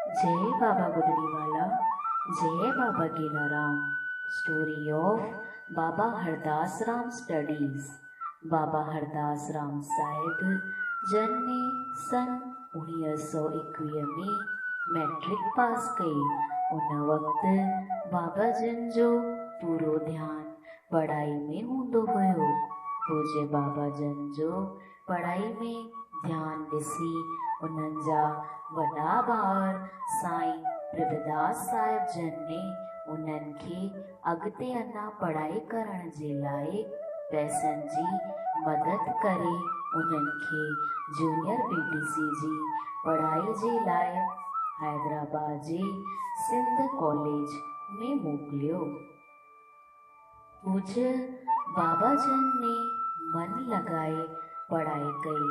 जय बाबा गुदड़ीवाला, जय बाबा गेलाराम। स्टोरी ऑफ बाबा हरदास राम स्टडीज। बाबा हरदास राम साहिब जन ने सन 1921 में मैट्रिक पास कई। उन वक़्तु बाबा जन जो पूरो ध्यान पढ़ाई में हूंदो हुयो। पूज्य बाबा जन जो पढ़ाई में ध्यान ॾिसी उन्हनि जा वॾा भाउर साईं प्रभुदास साहिब जन ने उन्हनि खे अॻिते अञा पढ़ाई करण जे लाइ पैसनि जी मदद करे उन्हनि खे जूनियर पीटीसी जी पढ़ाई जे लाइ हैदराबाद जे सिंध कॉलेज में मोकिलियो। पूज्य बाबा जन ने मन लॻाए पढ़ाई कई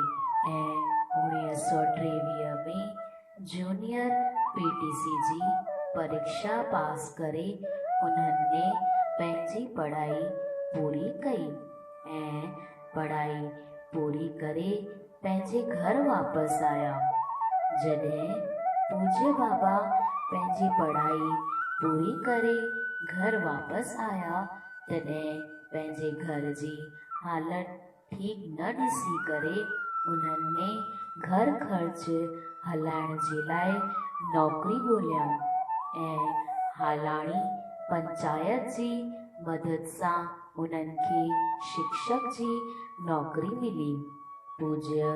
ऐं 1923 में जूनियर पीटीसी जी परीक्षा पास करे उन्हनि पंहिंजी पढ़ाई पूरी कई ऐं पढ़ाई पूरी करे पंहिंजे घर वापसि आया। जॾहिं पूज्य बाबा पंहिंजी पढ़ाई पूरी करे घर वापसि आया तॾहिं पंहिंजे घर जी हालत ठीक न ॾिसी करे उन्हनि घर ख़र्च हलाइण जे लाइ नौकरी ॻोल्हिया ऐं हालाणी पंचायत जी मदद सां उन्हनि खे शिक्षक जी नौकरी मिली। पूज्य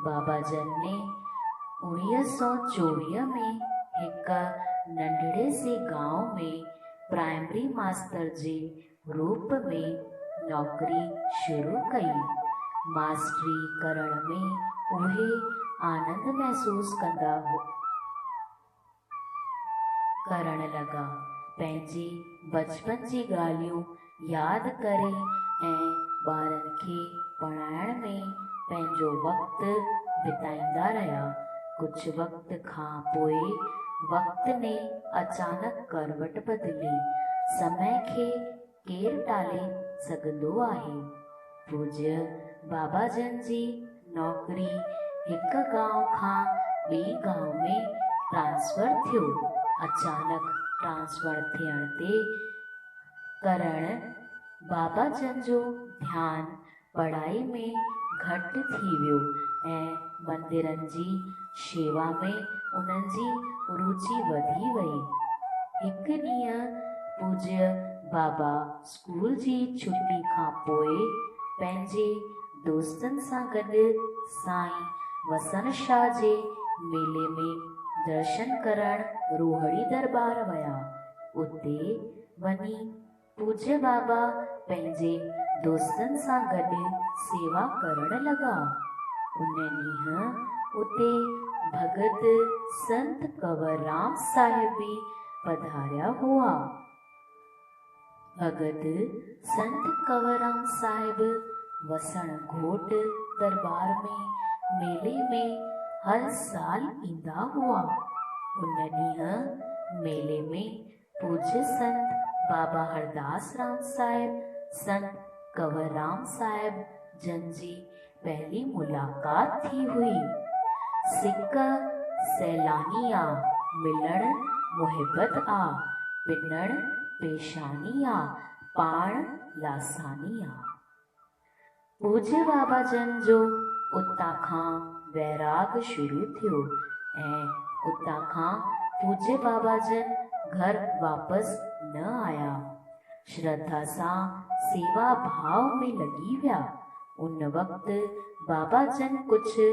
बाबा जन ने 1924 में हिक नंढड़े से गांव में प्राइमरी मास्टर जे रूप में नौकरी शुरू कई। मास्टरी करण में उहे आनंद महसूस करण लॻा। पंहिंजे बचपन जी ॻाल्हियूं यादि करे ऐं ॿारनि खे पढ़ाइण में पंहिंजो वक़्तु बिताईंदा रहिया। कुझु वक़्त खां पोइ वक़्त ने अचानक करवट बदिली। समय खे केरु टाले सघंदो आहे। पूज्य बाबा जन जी नौकरी हिक गांव खां ॿिए गांव में ट्रांसफर थियो। अचानक ट्रांसफर थियण ते करण बाबा जन जो ध्यानु पढ़ाई में घटि थी वियो ऐं मंदिरनि जी शेवा में उन्हनि जी रुचि वधी वई। हिकु ॾींहुं पूज्य बाबा स्कूल जी छुट्टी खां पोइ पंहिंजे दोस्तनि सां गॾु साईं वसन शाह जे मेले में दर्शन करण रोहड़ी दरबार विया। उते वञी पूज्य बाबा पंहिंजे दोस्तनि सां गॾु सेवा करण लॻा। उन ॾींहुं उते भगत संत कंवरराम साहिब भी पधारिया हुआ। भगत संत कंवरराम साहिब वसण घोट दरबार में मेले में हर साल ईंदा हुआ। उन ॾींहुं मेले में पूज्य संत बाबा हरदास राम साहिब संत कंवरराम साहिब जन जी पहली मुलाकात थी हुई। सिक सैलानी आ मिलण मुहिबत आ, पिनण पेशानी आ, पाण लासानी आ। पूज्य बाबा जन जो उतां खां वैराग शुरू थियो ऐं उतां खां पूज्य बाबा जन घर वापसि न आया। श्रद्धा सां सेवा भाव में लॻी विया। उन वक़्तु बाबा जन कुझु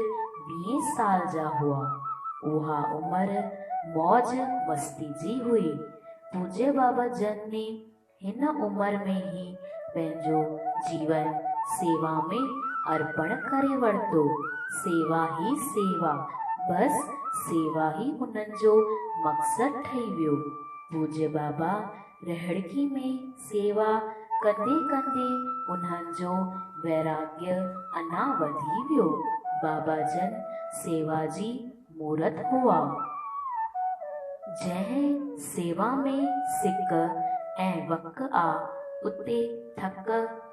20 साल जा हुआ। उहा उमिरि मौज मस्ती जी हुई। पूज्य बाबा जन ने हिन उमिरि में ही पंहिंजो जीवन सेवा में अर्पण करे वरितो। सेवा ही सेवा, बस सेवा ही उन्हनि जो मक़सदु ठही वियो। पूज्य बाबा रहड़की में सेवा कंदे कंदे उन्हनि जो वैराग्य अञा वधी वियो। बाबा जन सेवा जी मूरत हुआ। जंहिं सेवा में सिक ऐं वक आ उते थक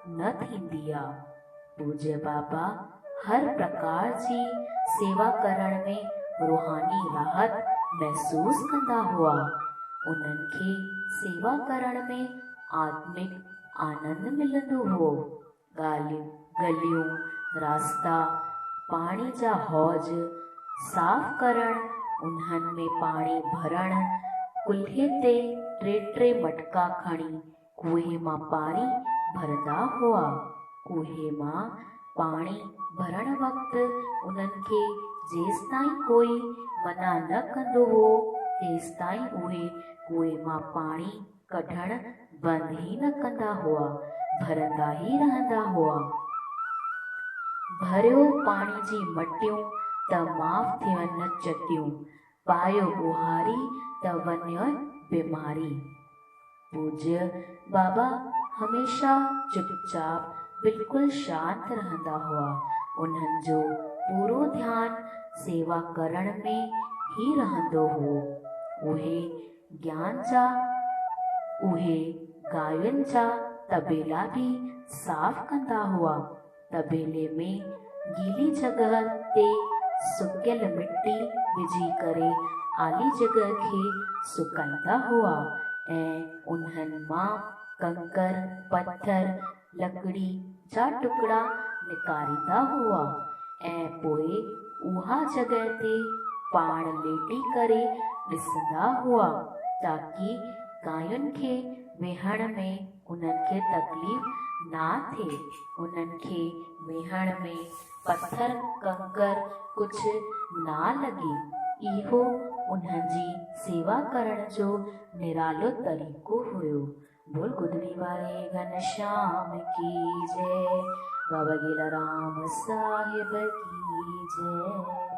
न थींदी आ। पूज्य बाबा हर प्रकार जी सेवा करण में रूहानी राहत महसूस कंदा हुआ। उन्हनि खे सेवा करण में आत्मिक आनंद मिलंदो हो। गलियूं, रास्ता, पाणी जा हौज साफ़ करण, उन्हनि में पाणी भरण, कुल्हे ते टे मटका खणी कुएं मां पाणी भरंदा हुआ। कुएं मां पाणी भरण वक़्तु उन्हनि खे जेसिताईं कोई मना न कंदो हो तेसिताईं उहे कुएं मां पाणी कढण बंदि ई न कंदा हुआ, भरंदा ई रहंदा हुआ। भरियो पाणी जी मटियूं त माफ़ थियनि चटियूं, पायो ॿुहारी त वञो बीमारी। पूज्य बाबा हमेशा चुपचाप बिल्कुलु शांत रहंदा हुआ। उन्हनि जो पूरो ध्यानु सेवा करण में ही रहंदो हो। उहे गायुनि जा तबेला भी साफ़ कंदा हुआ। तबेले में गीली जगह ते सुकियल मिट्टी विझी करे आली जगह खे सुकाईंदा हुआ ऐं उन्हनि मां कंकर, पत्थर, लकड़ी जा टुकड़ा निकारींदा हुआ ऐं पोइ उहा जगह ते पाण लेटी करे ॾिसंदा हुआ ताकि गायुनि खे वेहण में उन्हनि खे तकलीफ़ ना थिए। उन्हनि खे वेहण में पत्थर, कंकर कुझु ना लॻे। इहो उन्हनि जी सेवा करण जो निरालो तरीक़ो हुयो। बोल गुदड़ी वारे घनश्याम की जय, बाबा गेलाराम साहिब की जय।